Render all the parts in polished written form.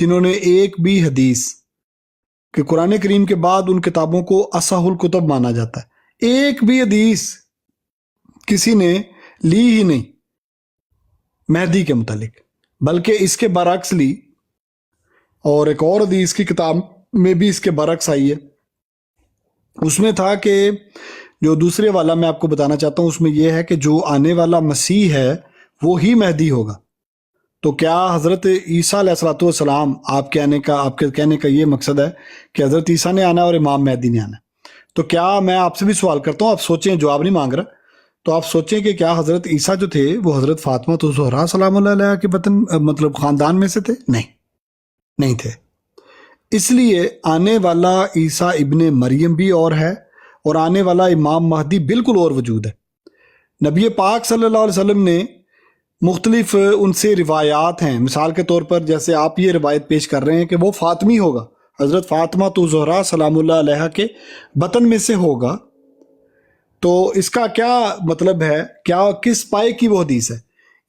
جنہوں نے ایک بھی حدیث کہ قرآن کریم کے بعد ان کتابوں کو اصح الکتب مانا جاتا ہے، ایک بھی حدیث کسی نے لی ہی نہیں مہدی کے متعلق، بلکہ اس کے برعکس لی، اور ایک اور حدیث کی کتاب میں بھی اس کے برعکس آئی ہے۔ اس میں تھا کہ جو دوسرے والا میں آپ کو بتانا چاہتا ہوں، اس میں یہ ہے کہ جو آنے والا مسیح ہے وہی مہدی ہوگا۔ تو کیا حضرت عیسیٰ علیہ الصلوۃ والسلام آپ کے کہنے کا یہ مقصد ہے کہ حضرت عیسیٰ نے آنا ہے اور امام مہدی نے آنا ہے؟ تو کیا میں آپ سے بھی سوال کرتا ہوں، آپ سوچیں، جواب نہیں مانگ رہا، تو آپ سوچیں کہ کیا حضرت عیسیٰ جو تھے وہ حضرت فاطمہ الزہرا سلام اللہ علیہ کے مطلب خاندان میں سے تھے؟ نہیں تھے۔ اس لیے آنے والا عیسیٰ ابن مریم بھی اور ہے، اور آنے والا امام مہدی بالکل اور وجود ہے۔ نبی پاک صلی اللہ علیہ وسلم نے مختلف ان سے روایات ہیں، مثال کے طور پر جیسے آپ یہ روایت پیش کر رہے ہیں کہ وہ فاطمی ہوگا، حضرت فاطمہ الزہرا سلام اللہ علیہ کے بطن میں سے ہوگا، تو اس کا کیا مطلب ہے، کیا کس پائے کی وہ حدیث ہے؟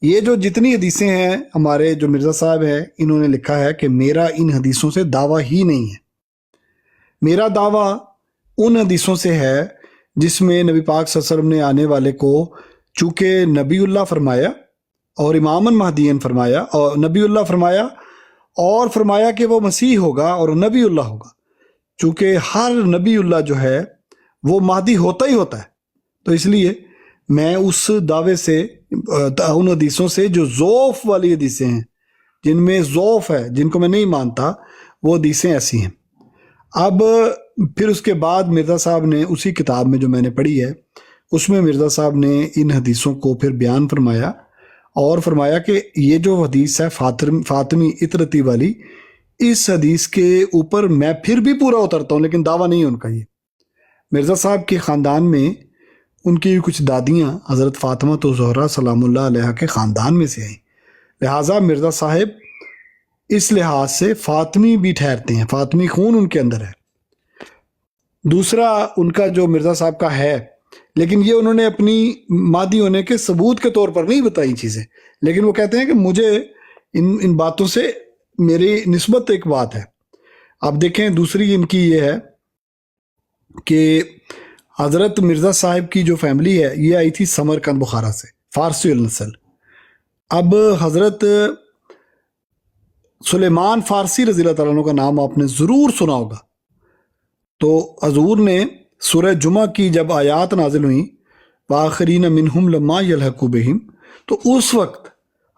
یہ جو جتنی حدیثیں ہیں، ہمارے جو مرزا صاحب ہیں انہوں نے لکھا ہے کہ میرا ان حدیثوں سے دعویٰ ہی نہیں ہے، میرا دعویٰ ان حدیثوں سے ہے جس میں نبی پاک صلی اللہ علیہ وسلم نے آنے والے کو چونکہ نبی اللہ فرمایا اور اماماً مہدیًا فرمایا، اور نبی اللہ فرمایا اور فرمایا کہ وہ مسیح ہوگا اور نبی اللہ ہوگا، چونکہ ہر نبی اللہ جو ہے وہ مہدی ہوتا ہی ہوتا ہے۔ تو اس لیے میں اس دعوے سے، ان حدیثوں سے جو ضعف والی حدیثیں ہیں، جن میں ضعف ہے، جن کو میں نہیں مانتا، وہ حدیثیں ایسی ہیں۔ اب پھر اس کے بعد مرزا صاحب نے اسی کتاب میں جو میں نے پڑھی ہے، اس میں مرزا صاحب نے ان حدیثوں کو پھر بیان فرمایا اور فرمایا کہ یہ جو حدیث ہے فاطمی اطرتی والی، اس حدیث کے اوپر میں پھر بھی پورا اترتا ہوں، لیکن دعویٰ نہیں ہے ان کا۔ یہ مرزا صاحب کے خاندان میں ان کی کچھ دادیاں حضرت فاطمہ الزہرا سلام اللہ علیہ کے خاندان میں سے آئیں، لہٰذا مرزا صاحب اس لحاظ سے فاطمی بھی ٹھہرتے ہیں، فاطمی خون ان کے اندر ہے۔ دوسرا ان کا جو مرزا صاحب کا ہے، لیکن یہ انہوں نے اپنی مادی ہونے کے ثبوت کے طور پر نہیں بتائی چیزیں، لیکن وہ کہتے ہیں کہ مجھے ان باتوں سے میری نسبت ایک بات ہے۔ آپ دیکھیں دوسری ان کی یہ ہے کہ حضرت مرزا صاحب کی جو فیملی ہے یہ آئی تھی سمرقند بخارا سے، فارسی النسل۔ اب حضرت سلیمان فارسی رضی اللہ تعالیٰ عنہ کا نام آپ نے ضرور سنا ہوگا۔ تو حضور نے سورہ جمعہ کی جب آیات نازل ہوئیں، وآخرین منہم لما یلحقوا بہم، تو اس وقت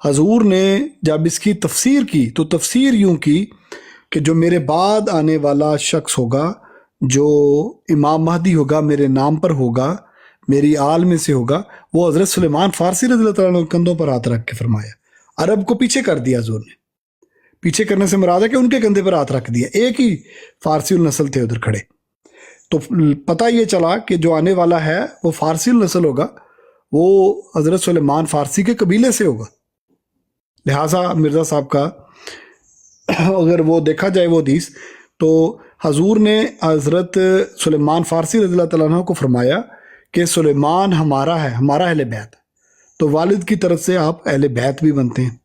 حضور نے جب اس کی تفسیر کی تو تفسیر یوں کی کہ جو میرے بعد آنے والا شخص ہوگا، جو امام مہدی ہوگا، میرے نام پر ہوگا، میری آل میں سے ہوگا، وہ حضرت سلیمان فارسی رضی اللہ تعالیٰ عنہ کندھوں پر ہاتھ رکھ کے فرمایا۔ عرب کو پیچھے کر دیا حضور نے، پیچھے کرنے سے مراد ہے کہ ان کے کندھے پر ہاتھ رکھ دیا، ایک ہی فارسی النسل تھے ادھر کھڑے۔ تو پتہ یہ چلا کہ جو آنے والا ہے وہ فارسی النسل ہوگا، وہ حضرت سلیمان فارسی کے قبیلے سے ہوگا۔ لہٰذا مرزا صاحب کا اگر وہ دیکھا جائے وہ حدیث، تو حضور نے حضرت سلیمان فارسی رضی اللہ تعالیٰ عنہ کو فرمایا کہ سلیمان ہمارا ہے، ہمارا اہل بیت ہے، تو والد کی طرف سے آپ اہل بیت بھی بنتے ہیں،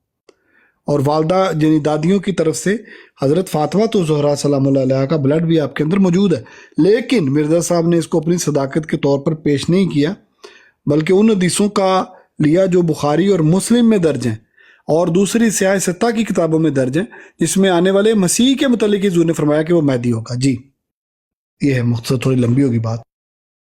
اور والدہ یعنی دادیوں کی طرف سے حضرت فاطمہ الزہرا سلام اللہ علیہ کا بلڈ بھی آپ کے اندر موجود ہے۔ لیکن مرزا صاحب نے اس کو اپنی صداقت کے طور پر پیش نہیں کیا، بلکہ ان حدیثوں کا لیا جو بخاری اور مسلم میں درج ہیں اور دوسری سیاہ ستہ کی کتابوں میں درج ہیں، جس میں آنے والے مسیح کے متعلق حضور نے فرمایا کہ وہ مہدی ہوگا۔ جی یہ ہے، مختصر تھوڑی لمبی ہوگی بات۔